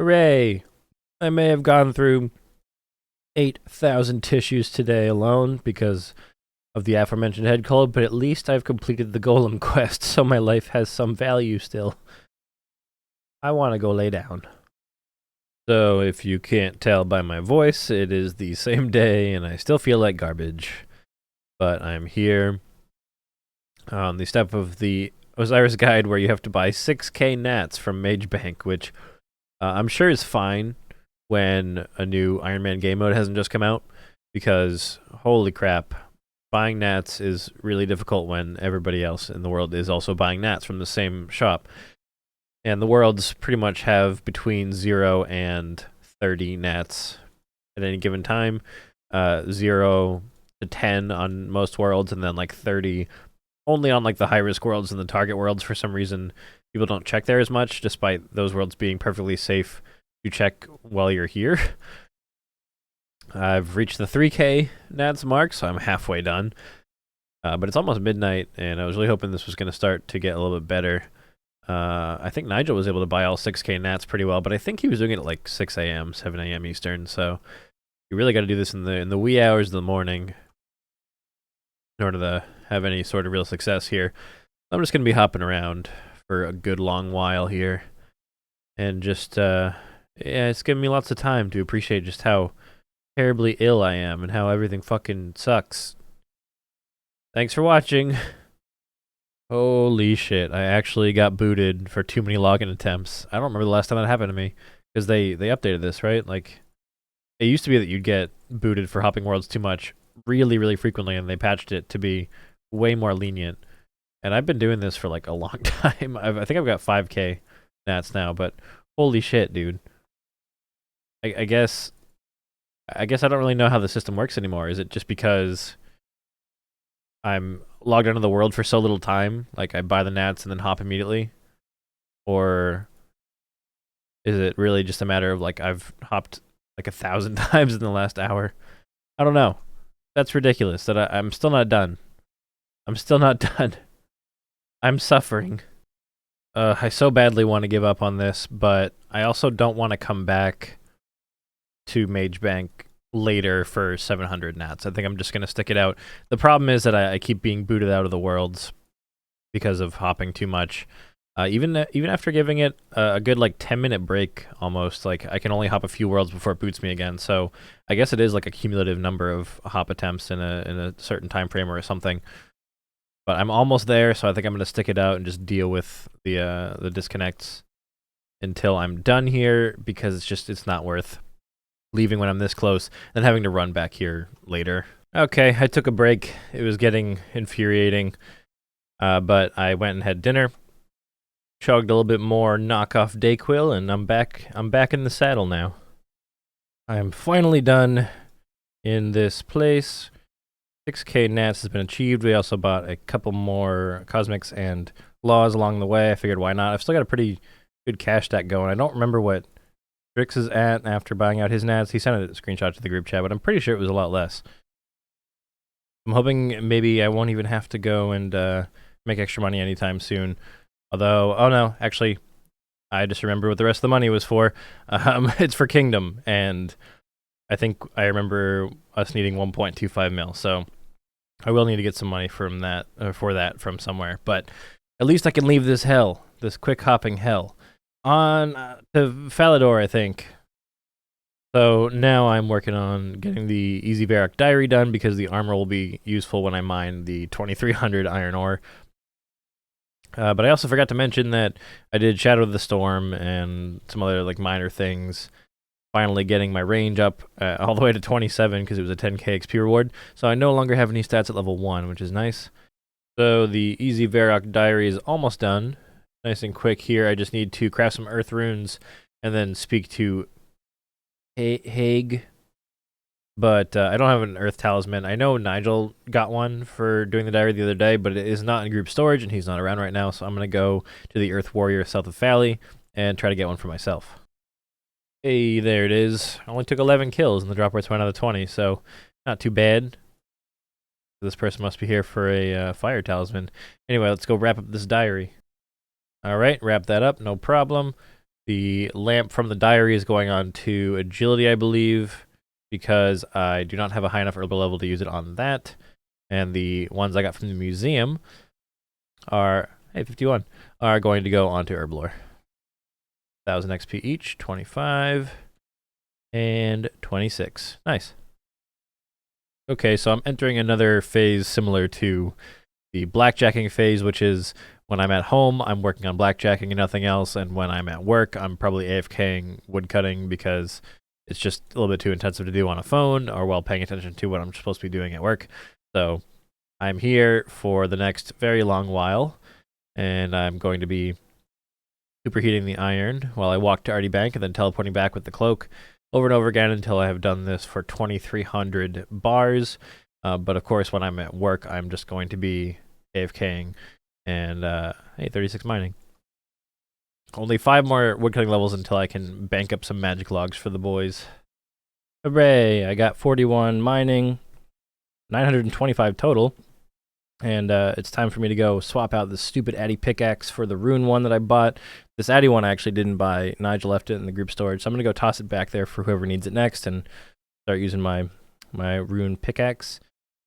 Hooray! I may have gone through 8,000 tissues today alone because of the aforementioned head cold, but at least I've completed the golem quest, so my life has some value still. I want to go lay down. So if you can't tell by my voice, it is the same day and I still feel like garbage. But I'm here on the step of the OSRS guide where you have to buy 6k nats from Mage Bank, which I'm sure is fine when a new Ironman game mode hasn't just come out, because holy crap, buying nats is really difficult when everybody else in the world is also buying nats from the same shop. And the worlds pretty much have between 0 and 30 nats at any given time. 0 to 10 on most worlds, and then like 30 only on like the high-risk worlds and the target worlds. For some reason, people don't check there as much, despite those worlds being perfectly safe to check while you're here. I've reached the 3k nats mark, so I'm halfway done. But it's almost midnight, and I was really hoping this was going to start to get a little bit better. I think Nigel was able to buy all 6k nats pretty well, but I think he was doing it at like 6 a.m., 7 a.m. Eastern, so you really got to do this in the wee hours of the morning in order to have any sort of real success here. I'm just going to be hopping around for a good long while here, and just, yeah, it's giving me lots of time to appreciate just how terribly ill I am and how everything fucking sucks. Thanks for watching. Holy shit, I actually got booted for too many login attempts. I don't remember the last time that happened to me, because they updated this, right? Like, it used to be that you'd get booted for hopping worlds too much really, really frequently, and they patched it to be way more lenient. And I've been doing this for like a long time. I think I've got 5k nats now, but holy shit, dude. I guess I don't really know how the system works anymore. Is it just because I'm logged onto the world for so little time, like I buy the nats and then hop immediately? Or is it really just a matter of like I've hopped like 1,000 times in the last hour? I don't know. That's ridiculous that I'm still not done. I'm still not done. I'm suffering. I so badly want to give up on this, but I also don't want to come back to Mage Bank later for 700 nats. I think I'm just going to stick it out. The problem is that I keep being booted out of the worlds because of hopping too much. Even after giving it a good like 10-minute break almost, like I can only hop a few worlds before it boots me again. So I guess it is like a cumulative number of hop attempts in a certain time frame or something. But I'm almost there, so I think I'm going to stick it out and just deal with the disconnects until I'm done here, because it's not worth leaving when I'm this close and having to run back here later. Okay, I took a break. It was getting infuriating, but I went and had dinner, chugged a little bit more knockoff Dayquil, and I'm back in the saddle now. I am finally done in this place. 6k nats has been achieved. We also bought a couple more cosmics and laws along the way. I figured why not. I've still got a pretty good cash stack going. I don't remember what Drix is at after buying out his nats. He sent a screenshot to the group chat, but I'm pretty sure it was a lot less. I'm hoping maybe I won't even have to go and make extra money anytime soon. Although, oh no, actually, I just remember what the rest of the money was for. It's for Kingdom, and I think I remember us needing 1.25 mil, so I will need to get some money from that, for that from somewhere. But at least I can leave this hell, this quick hopping hell, on to Falador, I think. So now I'm working on getting the Easy Varrock Diary done, because the armor will be useful when I mine the 2300 iron ore. But I also forgot to mention that I did Shadow of the Storm and some other like minor things, finally getting my range up all the way to 27, because it was a 10k XP reward. So I no longer have any stats at level 1, which is nice. So the Easy Varrock Diary is almost done. Nice and quick here. I just need to craft some earth runes and then speak to Haig. But I don't have an earth talisman. I know Nigel got one for doing the diary the other day, but it is not in group storage and he's not around right now. So I'm going to go to the Earth Warrior south of Valley and try to get one for myself. Hey, there it is. I only took 11 kills and the drop rate's 1 out of 20, so not too bad. This person must be here for a fire talisman. Anyway, let's go wrap up this diary. All right, wrap that up, no problem. The lamp from the diary is going on to agility, I believe, because I do not have a high enough herbal level to use it on that. And the ones I got from the museum are, hey, 51, are going to go onto herblore. 1,000 XP each, 25 and 26. Nice. Okay, so I'm entering another phase similar to the blackjacking phase, which is when I'm at home, I'm working on blackjacking and nothing else, and when I'm at work, I'm probably AFKing woodcutting because it's just a little bit too intensive to do on a phone or while paying attention to what I'm supposed to be doing at work. So I'm here for the next very long while, and I'm going to be superheating the iron while I walk to Artie Bank and then teleporting back with the cloak over and over again until I have done this for 2,300 bars. But of course, when I'm at work, I'm just going to be AFKing and, hey, 36 mining. Only 5 more woodcutting levels until I can bank up some magic logs for the boys. Hooray! I got 41 mining, 925 total. And it's time for me to go swap out the stupid Addy pickaxe for the rune one that I bought. This Addy one I actually didn't buy. Nigel left it in the group storage, so I'm going to go toss it back there for whoever needs it next and start using my rune pickaxe.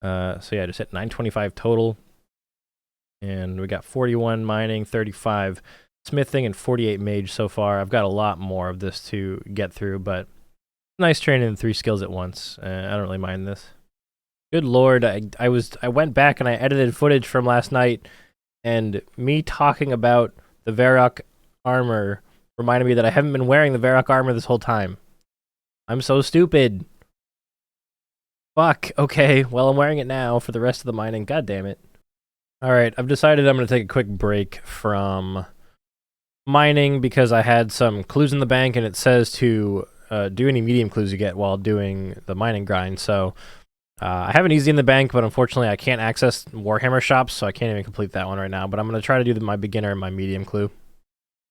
So yeah, just hit 925 total. And we got 41 mining, 35 smithing, and 48 mage so far. I've got a lot more of this to get through, but nice training 3 skills at once. I don't really mind this. Good lord, I went back and I edited footage from last night, and me talking about the Varrock armor reminded me that I haven't been wearing the Varrock armor this whole time. I'm so stupid. Fuck, okay, well I'm wearing it now for the rest of the mining, god damn it. Alright, I've decided I'm going to take a quick break from mining because I had some clues in the bank and it says to do any medium clues you get while doing the mining grind, so I have an easy in the bank, but unfortunately I can't access Warhammer shops, so I can't even complete that one right now, but I'm going to try to do my beginner and my medium clue.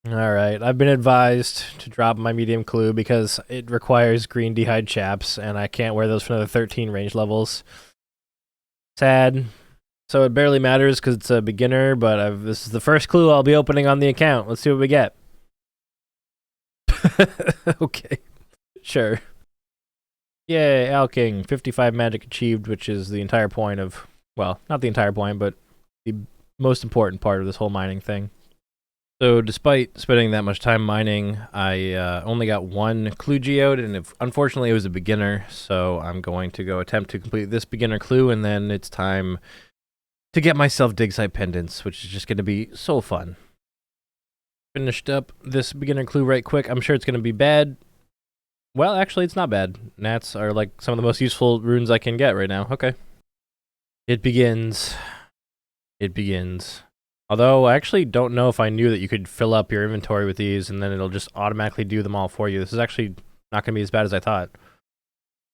Alright, I've been advised to drop my medium clue because it requires green d'hide chaps, and I can't wear those for another 13 range levels. Sad. So it barely matters because it's a beginner, but this is the first clue I'll be opening on the account. Let's see what we get. Okay, sure. Yay, Alking, 55 magic achieved, which is the entire point of, well, not the entire point, but the most important part of this whole mining thing. So despite spending that much time mining, I only got 1 clue geode, and unfortunately it was a beginner, so I'm going to go attempt to complete this beginner clue, and then it's time to get myself dig site pendants, which is just going to be so fun. Finished up this beginner clue right quick. I'm sure it's going to be bad. Well, actually, it's not bad. Gnats are like some of the most useful runes I can get right now. Okay. It begins. It begins. Although, I actually don't know if I knew that you could fill up your inventory with these and then it'll just automatically do them all for you. This is actually not going to be as bad as I thought.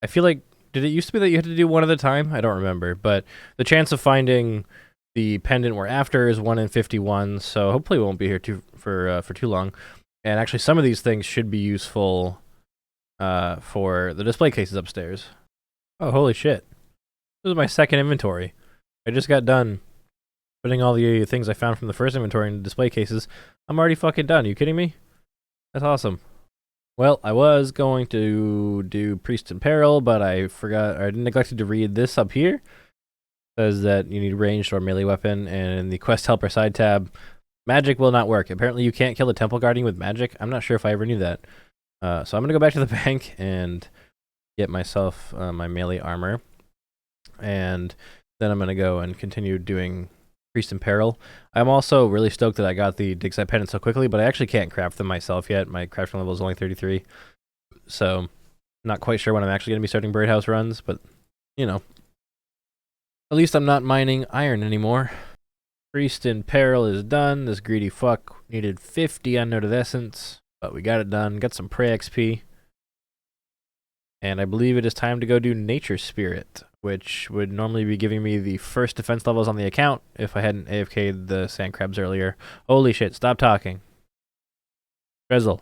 I feel like, did it used to be that you had to do one at a time? I don't remember, but the chance of finding the pendant we're after is 1 in 51, so hopefully we won't be here for too long. And actually, some of these things should be useful for the display cases upstairs. Oh, holy shit. This is my second inventory. I just got done putting all the things I found from the first inventory in display cases. I'm already fucking done. Are you kidding me? That's awesome. Well, I was going to do Priest in Peril, but I forgot, or I neglected to read this up here. It says that you need ranged or melee weapon, and in the Quest Helper side tab, magic will not work. Apparently you can't kill a Temple Guardian with magic. I'm not sure if I ever knew that. So I'm going to go back to the bank and get myself my melee armor. And then I'm going to go and continue doing Priest in Peril. I'm also really stoked that I got the dig site pendants so quickly, but I actually can't craft them myself yet. My crafting level is only 33. So not quite sure when I'm actually going to be starting birdhouse runs, but you know. At least I'm not mining iron anymore. Priest in Peril is done. This greedy fuck needed 50 unnoted essence, but we got it done. Got some prey XP. And I believe it is time to go do Nature Spirit, which would normally be giving me the first defense levels on the account if I hadn't AFK'd the sand crabs earlier. Holy shit, stop talking. Drizzle.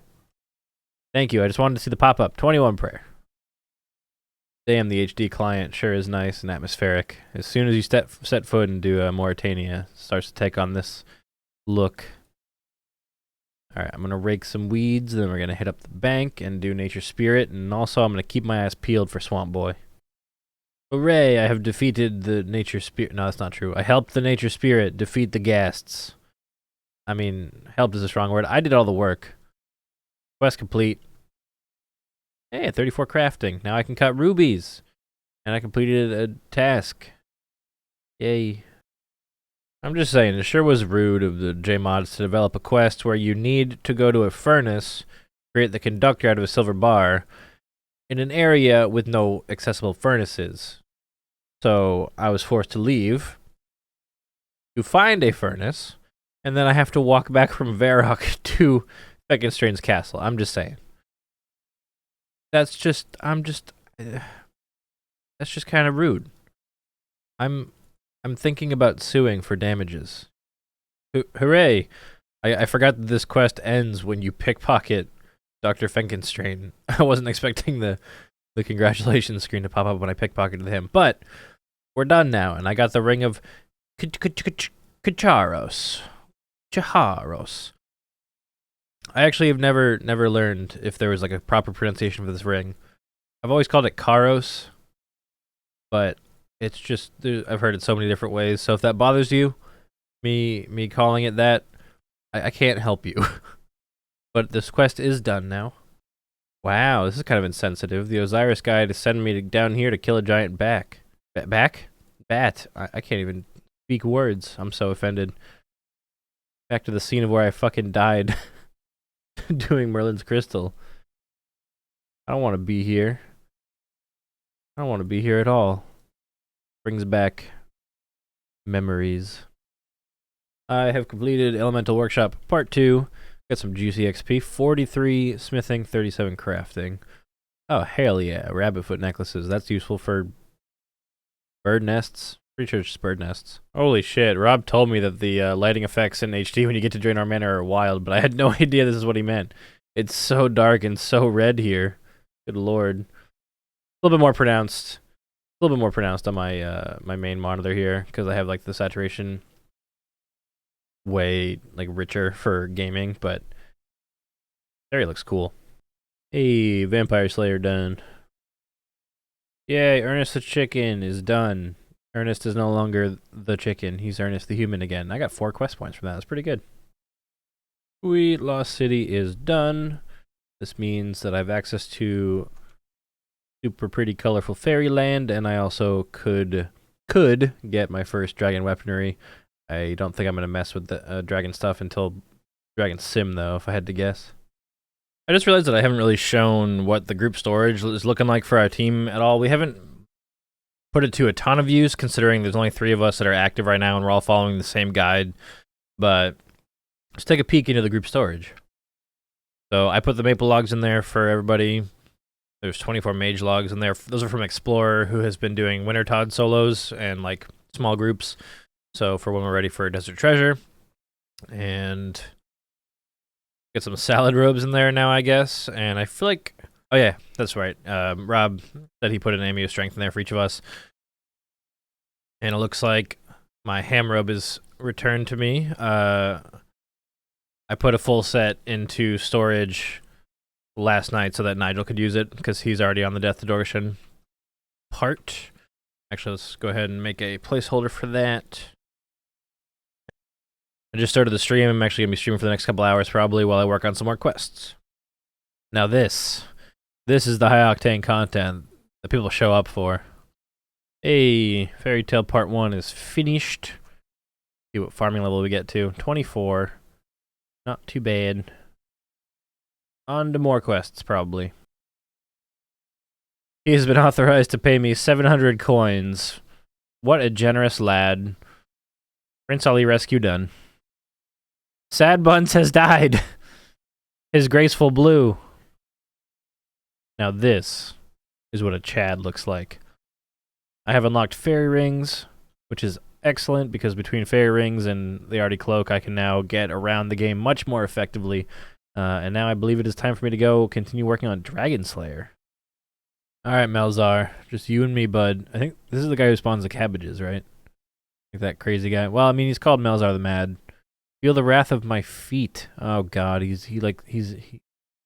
Thank you, I just wanted to see the pop-up. 21 prayer. Damn, the HD client sure is nice and atmospheric. As soon as you set foot into Mauritania, it starts to take on this look. Alright, I'm gonna rake some weeds, then we're gonna hit up the bank and do Nature Spirit, and also I'm gonna keep my ass peeled for Swamp Boy. Hooray, I have defeated the Nature Spirit. No, that's not true. I helped the Nature Spirit defeat the ghasts. I mean, helped is a strong word. I did all the work. Quest complete. Hey, 34 crafting. Now I can cut rubies. And I completed a task. Yay. I'm just saying, it sure was rude of the JMods to develop a quest where you need to go to a furnace, create the conductor out of a silver bar, in an area with no accessible furnaces. So I was forced to leave to find a furnace, and then I have to walk back from Varrock to Feckenstrain's castle. I'm just saying. That's just kind of rude. I'm thinking about suing for damages. Hooray! I forgot that this quest ends when you pickpocket Dr. Feckenstrain. I wasn't expecting the congratulations screen to pop up when I pickpocketed him, but we're done now, and I got the ring of Chaharos. I actually have never learned if there was like a proper pronunciation for this ring. I've always called it Karos, but it's just I've heard it so many different ways. So if that bothers you, me calling it that, I can't help you. But this quest is done now. Wow, this is kind of insensitive. The OSRS guy to send me down here to kill a giant bat. I can't even speak words. I'm so offended. Back to the scene of where I fucking died doing Merlin's Crystal. I don't want to be here. I don't want to be here at all. Brings back memories. I have completed Elemental Workshop Part 2. Got some juicy XP. 43 smithing, 37 crafting. Oh, hell yeah. Rabbit foot necklaces. That's useful for bird nests. Pretty sure it's just bird nests. Holy shit. Rob told me that the lighting effects in HD when you get to Draenor Manor are wild, but I had no idea this is what he meant. It's so dark and so red here. Good lord. A little bit more pronounced. A little bit more pronounced on my my main monitor here, because I have like the saturation way like richer for gaming, but there he looks cool. Hey, Vampire Slayer done. Yay, Ernest the chicken is done. Ernest is no longer the chicken. He's Ernest the human again. I got 4 quest points from that. That's pretty good. Sweet, Lost City is done. This means that I have access to super pretty colorful fairyland, and I also could get my first dragon weaponry. I don't think I'm going to mess with the dragon stuff until Dragon Sim, though, if I had to guess. I just realized that I haven't really shown what the group storage is looking like for our team at all. We haven't put it to a ton of use, considering there's only 3 of us that are active right now, and we're all following the same guide. But let's take a peek into the group storage. So I put the maple logs in there for everybody. There's 24 mage logs in there. Those are from Explorer, who has been doing Winter Todd solos and like small groups. So for when we're ready for Desert Treasure. And get some salad robes in there now, I guess. And I feel like, oh yeah, that's right. Rob said he put an Amio Strength in there for each of us. And it looks like my ham robe is returned to me. I put a full set into storage last night so that Nigel could use it, because he's already on the Death to Dorshan part. Actually, let's go ahead and make a placeholder for that. I just started the stream. I'm actually going to be streaming for the next couple hours probably while I work on some more quests. Now this is the high-octane content that people show up for. Hey, Fairy Tale Part 1 is finished. See what farming level we get to. 24. Not too bad. On to more quests, probably. He has been authorized to pay me 700 coins. What a generous lad. Prince Ali rescue done. Sad Buns has died. His graceful blue. Now this is what a Chad looks like. I have unlocked fairy rings, which is excellent, because between fairy rings and the Artie Cloak, I can now get around the game much more effectively. And now I believe it is time for me to go continue working on Dragon Slayer. Alright, Melzar. Just you and me, bud. I think this is the guy who spawns the cabbages, right? Like that crazy guy. Well, I mean, he's called Melzar the Mad. Feel the wrath of my feet. Oh God,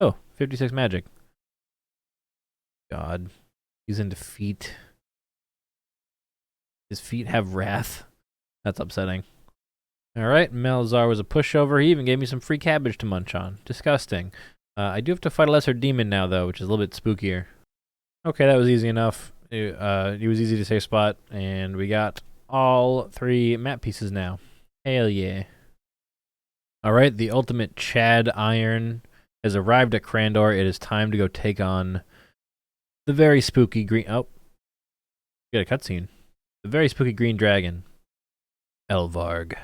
oh, 56 magic. God, he's into feet. His feet have wrath. That's upsetting. Alright, Malazar was a pushover. He even gave me some free cabbage to munch on. Disgusting. I do have to fight a lesser demon now, though, which is a little bit spookier. Okay, that was easy enough. It was easy to save spot, and we got all 3 map pieces now. Hell yeah. Alright, the ultimate Chad Iron has arrived at Crandor. It is time to go take on the very spooky green... Oh. We got a cutscene. The very spooky green dragon. Elvarg.